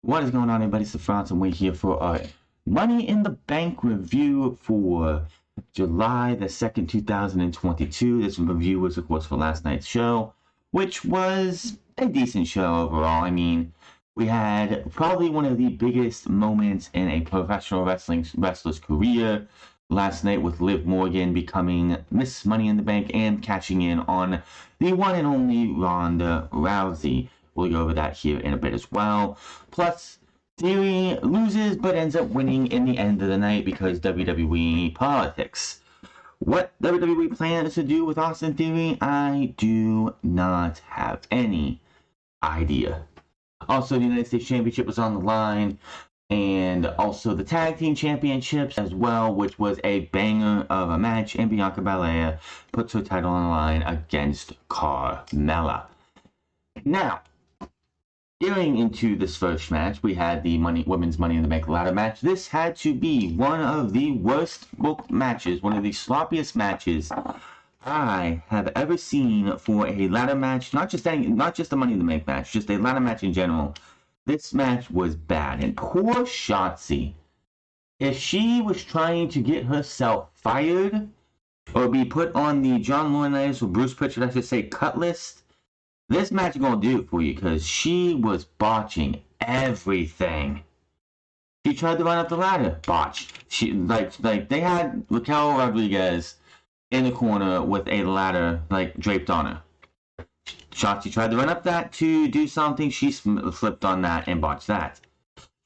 What is going on, everybody? It's the France, and we're here for our Money in the Bank review for July the 2nd, 2022. This review was, of course, for last night's show, which was a decent show overall. I mean, we had probably one of the biggest moments in a professional wrestler's career last night, with Liv Morgan becoming Miss Money in the Bank and cashing in on the one and only Ronda Rousey. We'll go over that here in a bit as well. Plus, Theory loses but ends up winning in the end of the night because WWE politics. What WWE plans to do with Austin Theory, I do not have any idea. Also, the United States Championship was on the line, and also the Tag Team Championships as well, which was a banger of a match, and Bianca Belair puts her title on the line against Carmella. Now, getting into this first match, we had the women's Money in the Bank ladder match. This had to be one of the worst booked matches, one of the sloppiest matches I have ever seen for a ladder match. Not just the Money in the Bank match, just a ladder match in general. This match was bad, and poor Shotzi. If she was trying to get herself fired or be put on the John Laurinaitis or Bruce Pritchard, I should say, cut list, this match is going to do it for you, because she was botching everything. She tried to run up the ladder, botched. She like they had Raquel Rodriguez in the corner with a ladder draped on her. Shotzi tried to run up that to do something. She slipped on that and botched that.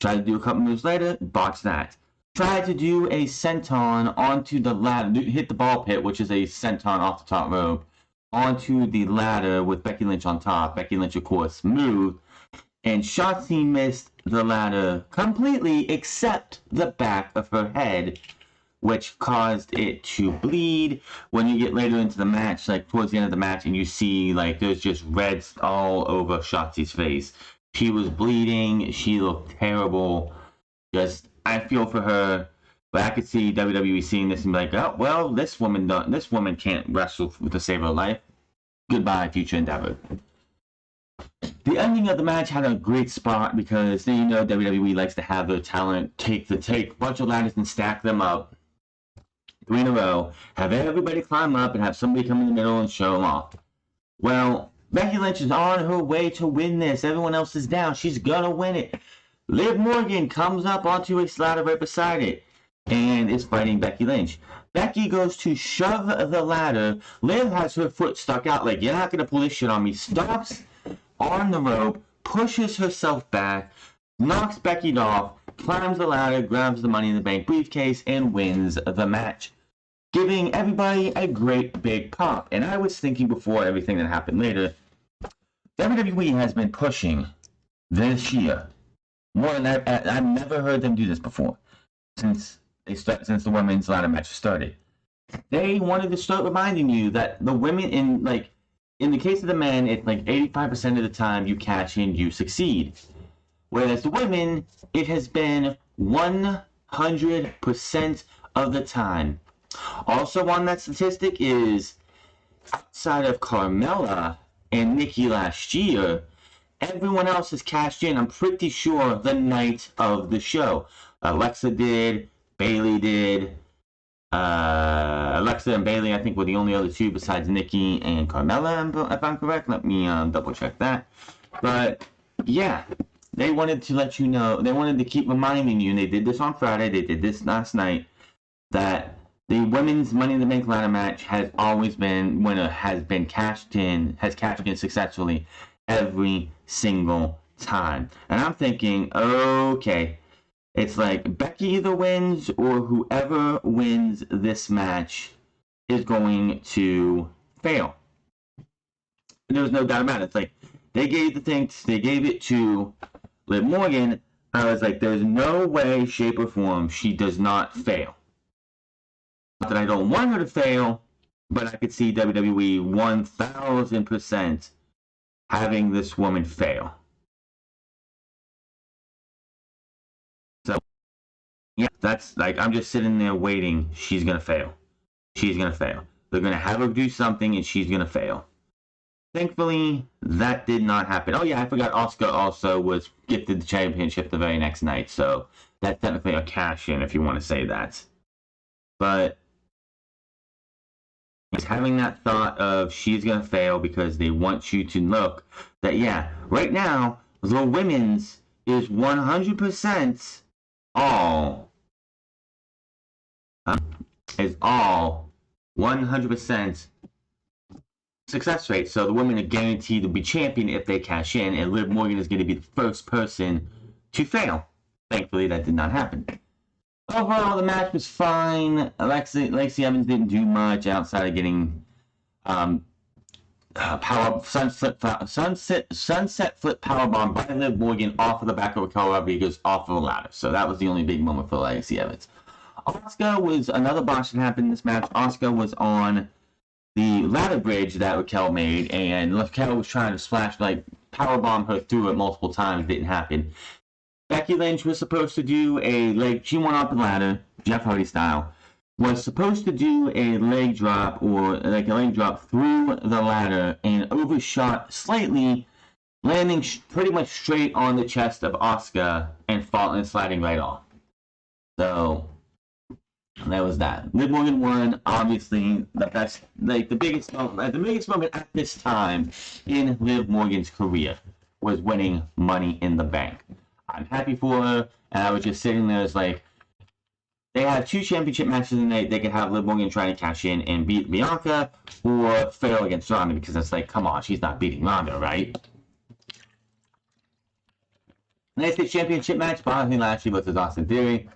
Tried to do a couple moves later, botched that. Tried to do a senton onto the ladder, hit the ball pit, which is a senton off the top rope, onto the ladder with Becky Lynch on top. Becky Lynch, of course, moved, and Shotzi missed the ladder completely except the back of her head, which caused it to bleed. When you get later into the match, towards the end of the match, and you see there's just reds all over Shotzi's face. She was bleeding. She looked terrible. I feel for her. But I could see WWE seeing this and be like, oh, well, this woman can't wrestle to save her life. Goodbye, future endeavor. The ending of the match had a great spot because, WWE likes to have their talent take a bunch of ladders and stack them up 3 in a row, have everybody climb up, and have somebody come in the middle and show them off. Well, Becky Lynch is on her way to win this. Everyone else is down. She's gonna win it. Liv Morgan comes up onto a ladder right beside it and is fighting Becky Lynch. Becky goes to shove the ladder. Liv has her foot stuck out like, you're not going to pull this shit on me. Stops on the rope, pushes herself back, knocks Becky off, climbs the ladder, grabs the Money in the Bank briefcase, and wins the match, giving everybody a great big pop. And I was thinking before everything that happened later, WWE has been pushing this year more than I've never heard them do this before since the women's ladder match started. They wanted to start reminding you that the women in the case of the men, it's 85% of the time you cash in, you succeed. Whereas the women, it has been 100% of the time. Also on that statistic is, outside of Carmella and Nikki last year, everyone else has cashed in, I'm pretty sure, the night of the show. Alexa did, Bayley did. Alexa and Bayley, I think, were the only other two besides Nikki and Carmella, if I'm correct. Let me double check that. But yeah, they wanted to let you know, they wanted to keep reminding you, and they did this on Friday, they did this last night, that the women's Money in the Bank ladder match has always been, has cashed in successfully every single time. And I'm thinking, okay, it's Becky either wins or whoever wins this match is going to fail. And there was no doubt about it. It's they gave it to Liv Morgan. I was there's no way, shape, or form she does not fail. Not that I don't want her to fail, but I could see WWE 1000% having this woman fail. So, yeah, that's I'm just sitting there waiting. She's gonna fail. She's gonna fail. They're gonna have her do something, and she's gonna fail. Thankfully, that did not happen. Oh yeah, I forgot Asuka also was gifted the championship the very next night, so that's technically a cash-in if you want to say that. But he's having that thought of she's going to fail because they want you to look that, yeah, right now, the women's is 100% all, is all 100% success rate. So the women are guaranteed to be champion if they cash in, and Liv Morgan is going to be the first person to fail. Thankfully, that did not happen. Overall, the match was fine. Lacey Evans didn't do much outside of getting sunset flip powerbomb by Liv Morgan off of the back of Raquel Rodriguez off of the ladder. So that was the only big moment for Lacey Evans. Asuka was another botch that happened in this match. Asuka was on the ladder bridge that Raquel made, and Raquel was trying to splash, like, powerbomb her through it multiple times. It didn't happen. Becky Lynch was supposed to do a leg, she went up the ladder, Jeff Hardy style, was supposed to do a leg drop, or like a leg drop through the ladder, and overshot slightly, landing pretty much straight on the chest of Asuka and falling, sliding right off. So that was that. Liv Morgan won, obviously the best, like the biggest moment at this time in Liv Morgan's career was winning Money in the Bank. I'm happy for her, and I was just sitting there as like, they have 2 championship matches in the night. They could have Liv Morgan try to cash in and beat Bianca, or fail against Ronda, because it's like, come on, she's not beating Ronda, right? United States Championship match, Bobby Lashley versus Austin Theory.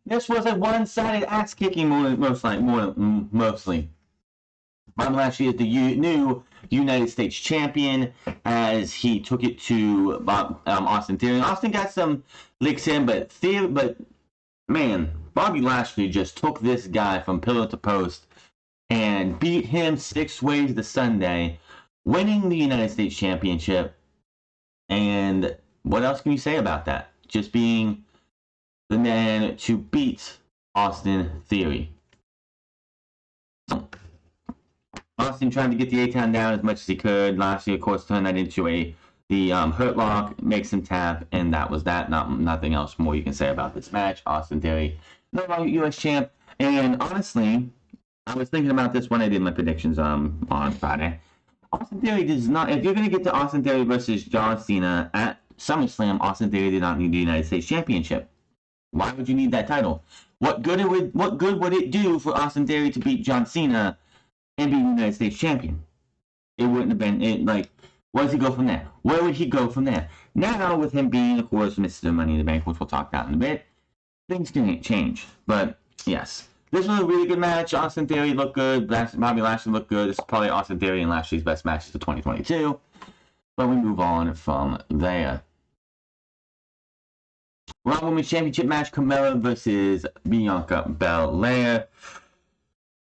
This was a one-sided ass-kicking, mostly. Bobby Lashley is the new United States champion as he took it to Austin Theory. Austin got some licks in, but man, Bobby Lashley just took this guy from pillar to post and beat him 6 ways to Sunday, winning the United States Championship. And what else can you say about that? Just being the man to beat Austin Theory. Austin trying to get the A-Town down as much as he could. Lashley, of course, turned that into the Hurt Lock, makes him tap, and that was that. Nothing else more you can say about this match. Austin Theory, no longer U.S. champ. And honestly, I was thinking about this when I did my predictions on Friday. Austin Theory does not. If you're going to get to Austin Theory versus John Cena at SummerSlam, Austin Theory did not need the United States Championship. Why would you need that title? What good would it do for Austin Theory to beat John Cena and be United States champion? It wouldn't have been it. Like, where does he go from there? Where would he go from there? Now, with him being, of course, Mr. Money in the Bank, which we'll talk about in a bit, things can change. But yes, this was a really good match. Austin Theory looked good. Bobby Lashley looked good. This is probably Austin Theory and Lashley's best matches of 2022. But we move on from there. Raw Women's Championship match: Carmella versus Bianca Belair.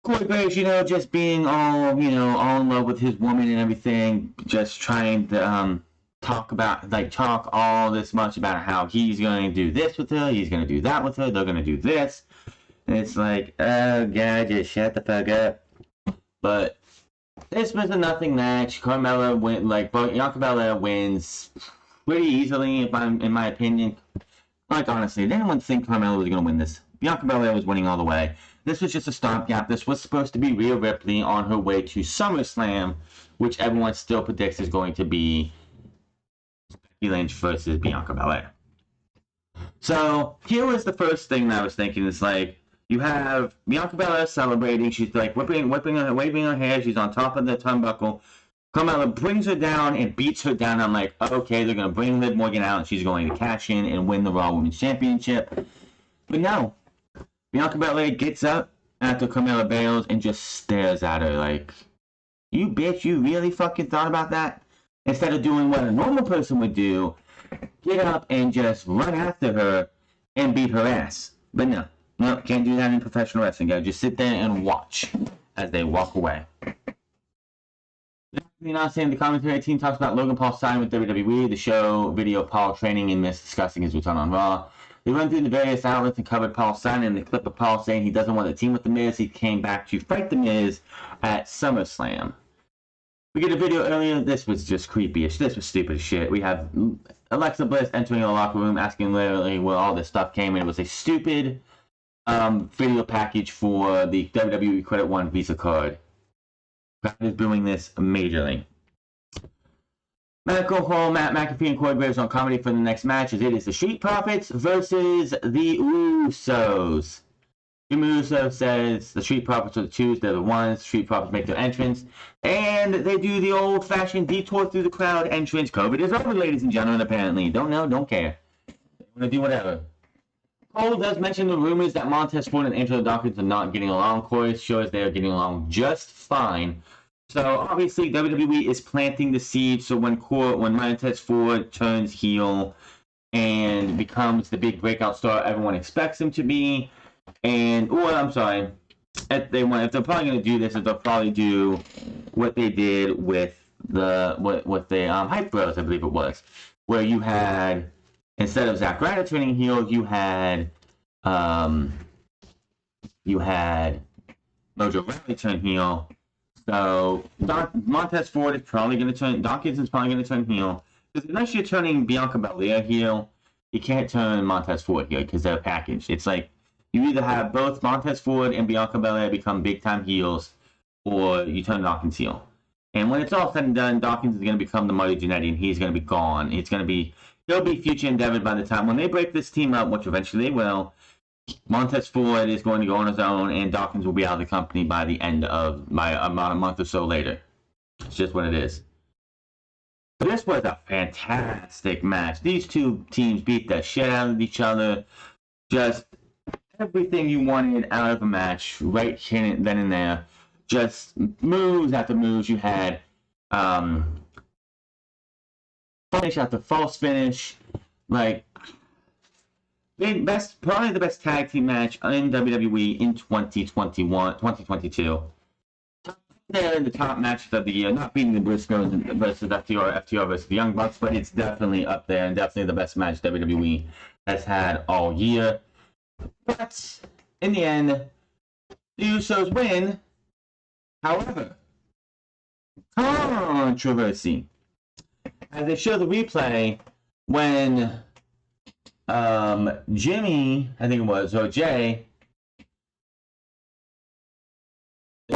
Corey Graves, just being all in love with his woman and everything, just trying to talk all this much about how he's going to do this with her, he's going to do that with her, they're going to do this. And it's like, oh God, just shut the fuck up. But this was a nothing match. Bianca Belair wins pretty easily, in my opinion. Like, honestly, did anyone think Carmella was going to win this? Bianca Belair was winning all the way. This was just a stopgap. This was supposed to be Rhea Ripley on her way to SummerSlam, which everyone still predicts is going to be Becky Lynch versus Bianca Belair. So, here was the first thing that I was thinking. It's like, you have Bianca Belair celebrating. She's like waving her hair. She's on top of the turnbuckle. Carmella brings her down and beats her down. I'm like, okay, they're going to bring Liv Morgan out, and she's going to cash in and win the Raw Women's Championship. But no. Bianca Belair gets up after Carmella bails and just stares at her like, you bitch, you really fucking thought about that? Instead of doing what a normal person would do, get up and just run after her and beat her ass. But no, can't do that in professional wrestling. Gotta just sit there and watch as they walk away. The commentary team talks about Logan Paul signing with WWE. The show video Paul training and Miz discussing his return on Raw. They went through the various outlets and covered Paul signing, and the clip of Paul saying he doesn't want to team with The Miz. He came back to fight The Miz at SummerSlam. We get a video earlier. This was just creepy. This was stupid as shit. We have Alexa Bliss entering the locker room, asking literally where all this stuff came, and it was a stupid video package for the WWE Credit One Visa card. Crowd is booing this majorly. Medical Hall, Matt McAfee and Corey Graves on comedy for the next match, as it is the Street Profits versus the Usos. Jim Uso says the Street Profits are the twos, they're the ones. Street Profits make their entrance, and they do the old-fashioned detour through the crowd entrance. COVID is over, ladies and gentlemen, apparently. Don't know, don't care. They want to do whatever. Cole does mention the rumors that Montez Ford and Angelo Dawkins are not getting along. Corey shows they are getting along just fine. So, obviously, WWE is planting the seed, so when Montez Ford turns heel and becomes the big breakout star everyone expects him to be, and, I'm sorry, if they're probably going to do this, they'll probably do what they did with the Hype Bros, I believe it was, where you had, instead of Zack Ryder turning heel, you had Mojo Rawley turn heel. So Montez Ford is probably going to turn, Dawkins is probably going to turn heel, because unless you're turning Bianca Belair heel, you can't turn Montez Ford heel because they're packaged. It's like, you either have both Montez Ford and Bianca Belair become big-time heels, or you turn Dawkins heel. And when it's all said and done, Dawkins is going to become the Marty Jannetty, and he's going to be gone. He'll be future endeavored by the time when they break this team up, which eventually they will. Montez Ford is going to go on his own, and Dawkins will be out of the company by the end of about a month or so later. It's just what it is. But this was a fantastic match. These two teams beat the shit out of each other. Just everything you wanted out of a match, right here, then and there. Just moves after moves. You had finish after false finish. Like, probably the best tag team match in WWE in 2022. They're in the top matches of the year, not beating the Briscoes versus FTR versus the Young Bucks, but it's definitely up there and definitely the best match WWE has had all year. But in the end, the Usos win. However, controversy. As they show the replay, when Jimmy, I think it was, or Jay,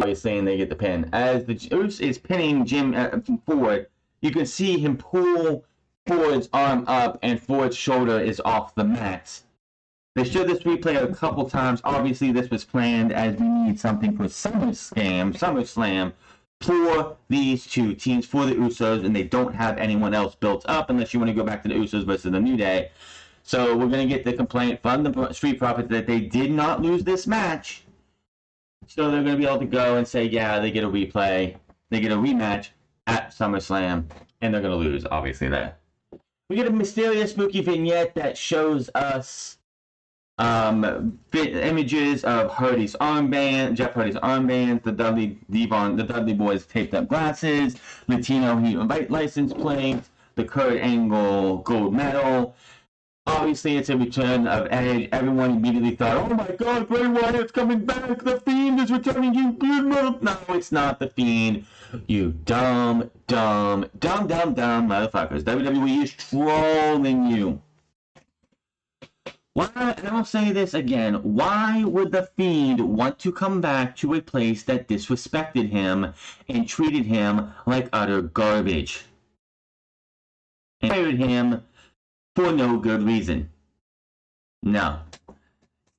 is saying they get the pin. As the Usos is pinning Jim Ford, you can see him pull Ford's arm up, and Ford's shoulder is off the mat. They showed this replay a couple times. Obviously, this was planned as we need something for SummerSlam for these two teams, for the Usos, and they don't have anyone else built up unless you want to go back to the Usos versus the New Day. So we're going to get the complaint from the Street Profits that they did not lose this match. So they're going to be able to go and say, yeah, they get a replay, they get a rematch at SummerSlam, and they're going to lose, obviously, there. We get a mysterious, spooky vignette that shows us images of Jeff Hardy's armband, the Dudley Boys taped up glasses, Latino Heat license plate, the Kurt Angle gold medal. Obviously, it's a return of Edge. Everyone immediately thought, oh my god, Bray Wyatt's coming back, the Fiend is returning, you good mother... No, it's not the Fiend, you dumb motherfuckers. WWE is trolling you. Why, and I'll say this again, why would the Fiend want to come back to a place that disrespected him and treated him like utter garbage? And fired him for no good reason. No.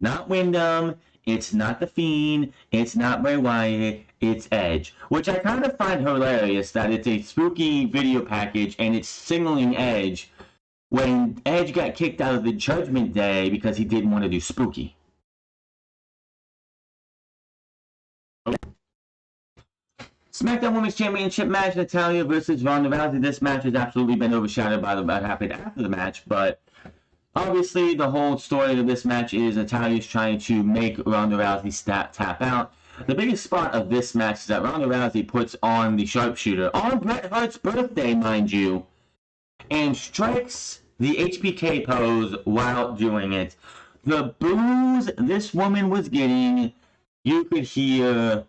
Not Wyndham, it's not the Fiend, it's not Bray Wyatt, it's Edge. Which I kind of find hilarious that it's a spooky video package and it's signaling Edge when Edge got kicked out of the Judgment Day because he didn't want to do spooky. SmackDown Women's Championship match, Natalya versus Ronda Rousey. This match has absolutely been overshadowed by what happened after the match, but obviously the whole story of this match is Natalya's trying to make Ronda Rousey tap out. The biggest spot of this match is that Ronda Rousey puts on the sharpshooter on Bret Hart's birthday, mind you, and strikes the HBK pose while doing it. The boos this woman was getting, you could hear,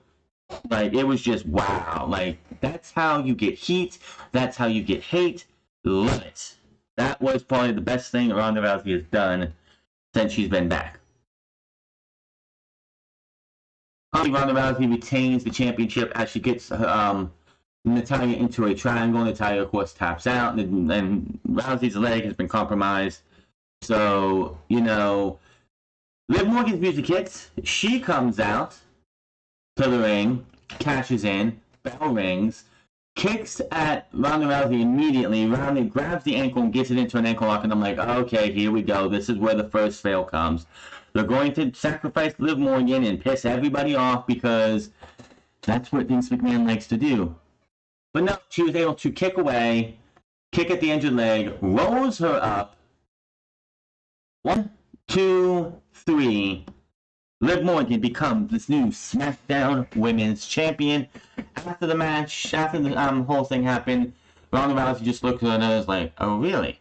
like, it was just wow. Like, That's how you get heat. That's how you get hate. Love it. That was probably the best thing Ronda Rousey has done since she's been back. Ronda Rousey retains the championship as she gets Natalya into a triangle. Natalya, of course, taps out, and Rousey's leg has been compromised. So, Liv Morgan's music hits. She comes out to the ring, cashes in, bell rings, kicks at Ronda Rousey immediately. Ronda grabs the ankle and gets it into an ankle lock, and I'm like, okay, here we go. This is where the first fail comes. They're going to sacrifice Liv Morgan and piss everybody off because that's what Vince McMahon likes to do. But no, she was able to kick away, kick at the injured leg, rolls her up. 1, 2, 3. Liv Morgan becomes this new SmackDown Women's Champion. After the match, after the whole thing happened, Ronda Rousey just looks at her and is like, oh, really?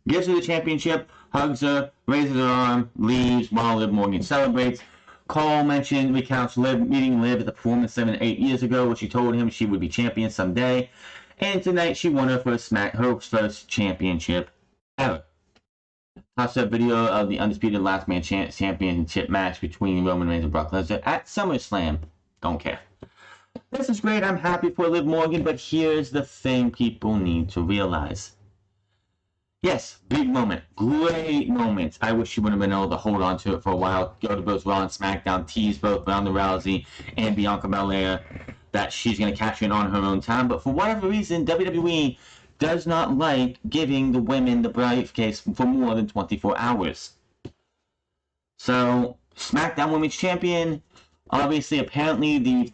Gives her the championship, hugs her, raises her arm, leaves while Liv Morgan celebrates. Cole recounts meeting Liv at the Performance Center 8 years ago, where she told him she would be champion someday. And tonight she won her first championship ever. Tossed a video of the Undisputed Last Man Championship match between Roman Reigns and Brock Lesnar at SummerSlam. Don't care. This is great. I'm happy for Liv Morgan, but here's the thing people need to realize. Yes, big moment. Great moment. I wish she would have been able to hold on to it for a while. Go to both Raw and SmackDown, tease both Ronda Rousey and Bianca Belair that she's going to cash in on her own time. But for whatever reason, WWE does not like giving the women the briefcase for more than 24 hours. So, SmackDown Women's Champion, obviously, apparently, the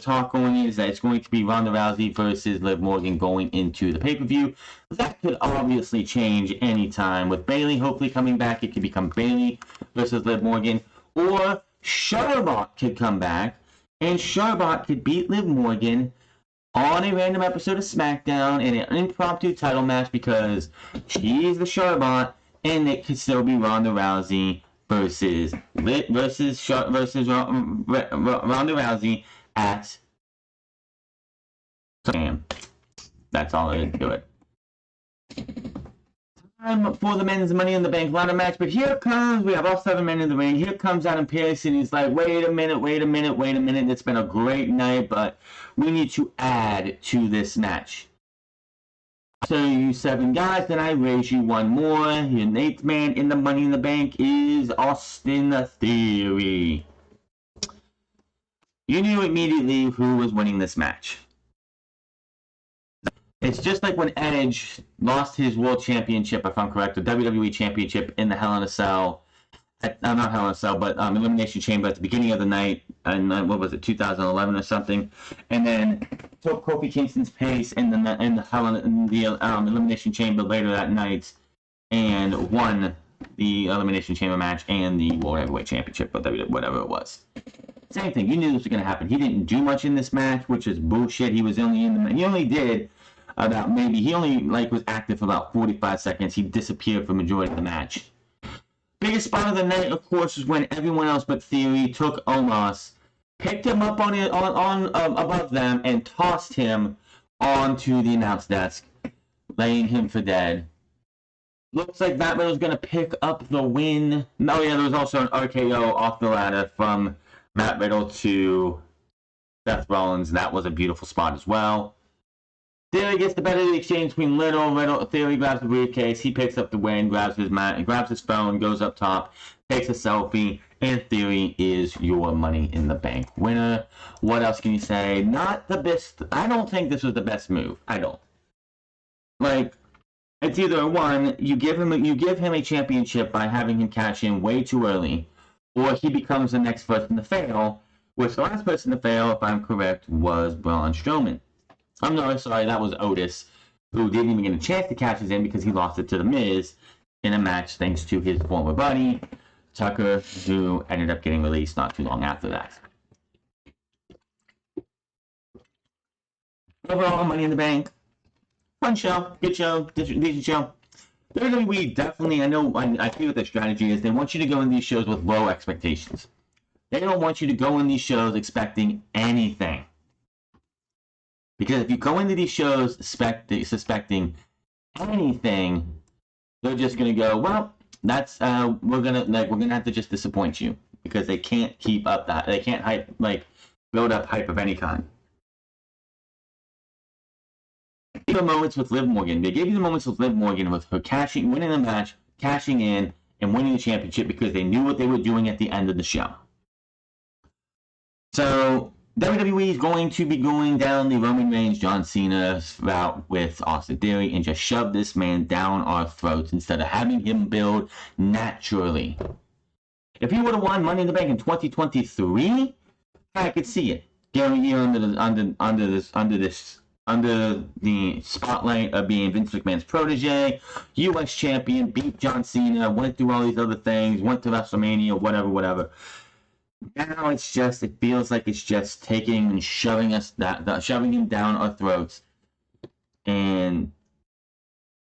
talk going is that it's going to be Ronda Rousey versus Liv Morgan going into the pay-per-view. That could obviously change anytime. With Bayley hopefully coming back, it could become Bayley versus Liv Morgan. Or Charlotte could come back, and Charlotte could beat Liv Morgan on a random episode of SmackDown in an impromptu title match because she's the Charlotte, and it could still be Ronda Rousey versus Ronda Rousey at SummerSlam. That's all there is to it. Time for the men's Money in the Bank ladder match, but here comes, we have all 7 men in the ring. Here comes Adam Pearce, and he's like, wait a minute. It's been a great night, but we need to add to this match. So you 7 guys, then I raise you 1 more. Your 8th man in the Money in the Bank is Austin Theory. You knew immediately who was winning this match. It's just like when Edge lost his World Championship, if I'm correct, the WWE Championship in the Hell in a Cell. Not Hell in a Cell, but Elimination Chamber at the beginning of the night, and what was it, 2011 or something, and then took Kofi Kingston's pace in the Elimination Chamber later that night, and won the Elimination Chamber match and the World Heavyweight Championship, or whatever it was. Same thing. You knew this was going to happen. He didn't do much in this match, which is bullshit. He was only he only did about he only was active for about 45 seconds. He disappeared for the majority of the match. Biggest spot of the night, of course, was when everyone else but Theory took Omos, picked him up on above them, and tossed him onto the announce desk, laying him for dead. Looks like Matt Riddle's going to pick up the win. Oh yeah, there was also an RKO off the ladder from Matt Riddle to Seth Rollins. That was a beautiful spot as well. Theory gets the better of the exchange between Riddle. Theory grabs the briefcase. He picks up the win, grabs his phone, goes up top, takes a selfie, and Theory is your Money in the Bank winner. What else can you say? Not the best. I don't think this was the best move. I don't. It's either one, you give him a championship by having him cash in way too early, or he becomes the next person to fail. Which the last person to fail, if I'm correct, was Braun Strowman. I'm no, sorry, that was Otis, who didn't even get a chance to cash his in because he lost it to The Miz in a match thanks to his former buddy, Tucker, who ended up getting released not too long after that. Overall, Money in the Bank. Fun show, good show, decent show. WWE definitely, I see what their strategy is. They want you to go in these shows with low expectations. They don't want you to go in these shows expecting anything. Because if you go into these shows suspecting anything, they're just gonna go, well, that's we're gonna have to just disappoint you because they can't keep up that they can't build up hype of any kind. They gave you the moments with Liv Morgan. They gave you the moments with Liv Morgan with her winning the match, cashing in, and winning the championship because they knew what they were doing at the end of the show. So WWE is going to be going down the Roman Reigns, John Cena route with Austin Theory and just shove this man down our throats instead of having him build naturally. If he would have won Money in the Bank in 2023, I could see it. Getting here under the spotlight of being Vince McMahon's protege, U.S. champion, beat John Cena, went through all these other things, went to WrestleMania, whatever. Now it feels like it's just taking and shoving him down our throats, and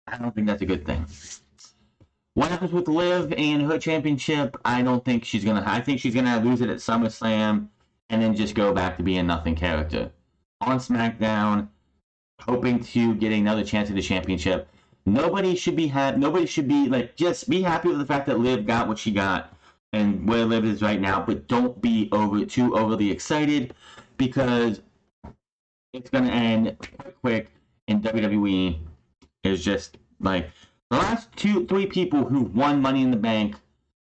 I don't think that's a good thing. What happens with Liv and her championship? I think she's gonna lose it at SummerSlam, and then just go back to being a nothing character on SmackDown, hoping to get another chance at the championship. Nobody should be just be happy with the fact that Liv got what she got and where Liv is right now, but don't be too overly excited because it's gonna end quick. And WWE is just like the last 2-3 people who won Money in the Bank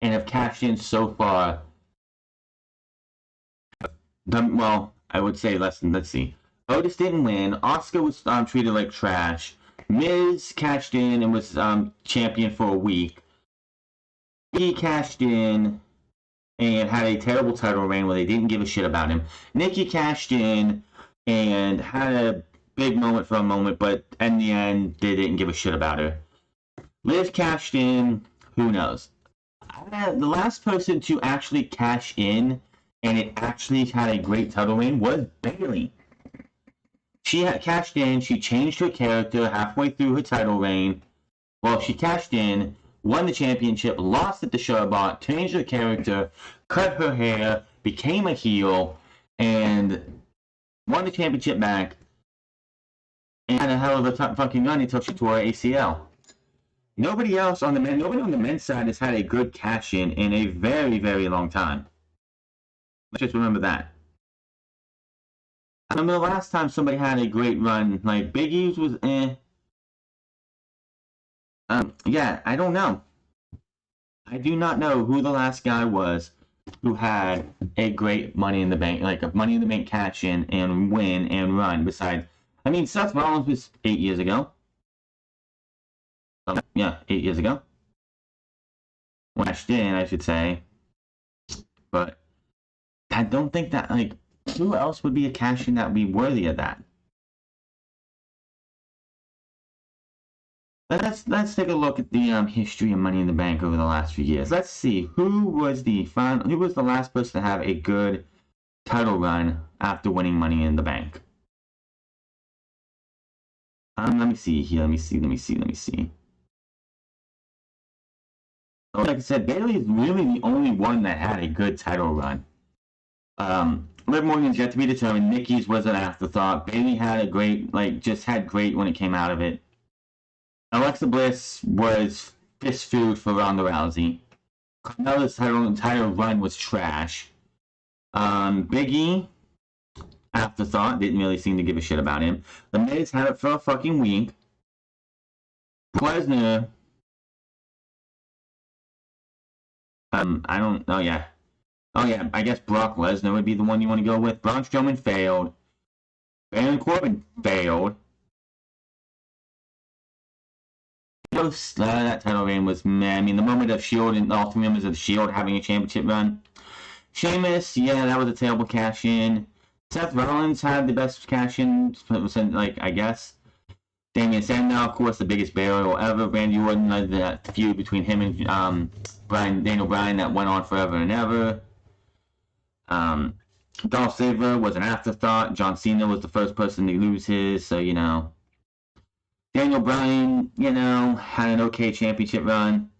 and have cashed in so far. Well, I would say less than. Let's see. Otis didn't win. Asuka was treated like trash. Miz cashed in and was champion for a week. He cashed in and had a terrible title reign where they didn't give a shit about him. Nikki cashed in and had a big moment for a moment, but in the end, they didn't give a shit about her. Liv cashed in. Who knows? The last person to actually cash in and it actually had a great title reign was Bayley. She had cashed in. She changed her character halfway through her title reign. Well, she cashed in, won the championship, lost at the Sherbrooke, changed her character, cut her hair, became a heel, and won the championship back. And had a hell of a fucking run until she tore her ACL. Nobody on the men's side has had a good cash in a very, very long time. Let's just remember that. I remember the last time somebody had a great run, like Big E's was yeah, I don't know. I do not know who the last guy was who had a great Money in the Bank, like a Money in the Bank cash in and win and run. Besides, Seth Rollins was 8 years ago. Yeah, 8 years ago. Cashed in, I should say. But I don't think that, who else would be a cash in that would be worthy of that? Let's take a look at the history of Money in the Bank over the last few years. Let's see who was the last person to have a good title run after winning Money in the Bank. Let me see here. Let me see. Like I said, Bayley is really the only one that had a good title run. Liv Morgan's yet to be determined. Nikki's was an afterthought. Bayley had a great, just had great when it came out of it. Alexa Bliss was fist food for Ronda Rousey. Carmella's entire run was trash. Big E, afterthought, didn't really seem to give a shit about him. The Miz had it for a fucking week. Lesnar, I don't, oh yeah, I guess Brock Lesnar would be the one you want to go with. Braun Strowman failed. Baron Corbin failed. That title reign was meh. The moment of S.H.I.E.L.D. and all 3 members of the S.H.I.E.L.D. having a championship run. Sheamus, yeah, that was a terrible cash-in. Seth Rollins had the best cash-in, I guess. Damien Sandow, of course, the biggest burial ever. Randy Orton led that feud between him and Daniel Bryan that went on forever and ever. Dolph Ziggler was an afterthought. John Cena was the first person to lose his, so, Daniel Bryan, had an okay championship run.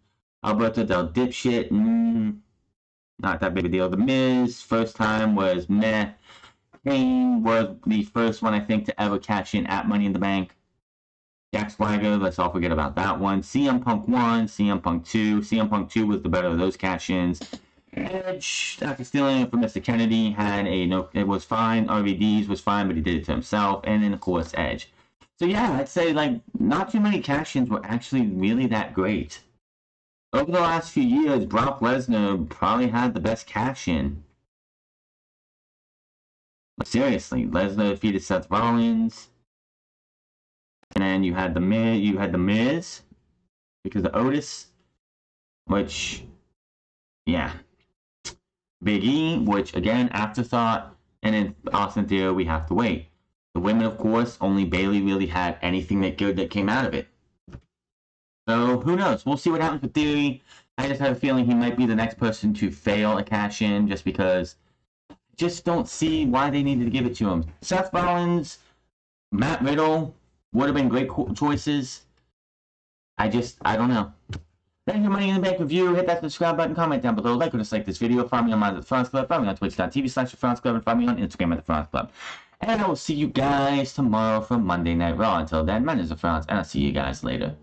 Alberto Del Dipshit, not that big a deal. The Miz, first time was meh. Kane was the first one, I think, to ever cash in at Money in the Bank. Jack Swagger, let's all forget about that one. CM Punk 1, CM Punk 2. CM Punk 2 was the better of those cash-ins. Edge, after stealing it from Mr. Kennedy, had a no. It was fine. RVD's was fine, but he did it to himself. And then, of course, Edge. So, yeah, I'd say, like, not too many cash-ins were actually really that great. Over the last few years, Brock Lesnar probably had the best cash-in. But seriously, Lesnar defeated Seth Rollins. And then you had the Miz because of Otis, which, yeah. Big E, which, again, afterthought. And then Austin Theory, we have to wait. The women, of course, only Bayley really had anything that good that came out of it. So, who knows? We'll see what happens with Theory. I just have a feeling he might be the next person to fail a cash-in just because I just don't see why they needed to give it to him. Seth Rollins, Matt Riddle would have been great choices. I don't know. Thank you for Money in the Bank review. Hit that subscribe button, comment down below, like or dislike this video. Follow me on the France Club. Follow me on twitch.tv/France Club, and follow me on Instagram at the France Club. And I will see you guys tomorrow for Monday Night Raw. Until then, my name is France, and I'll see you guys later.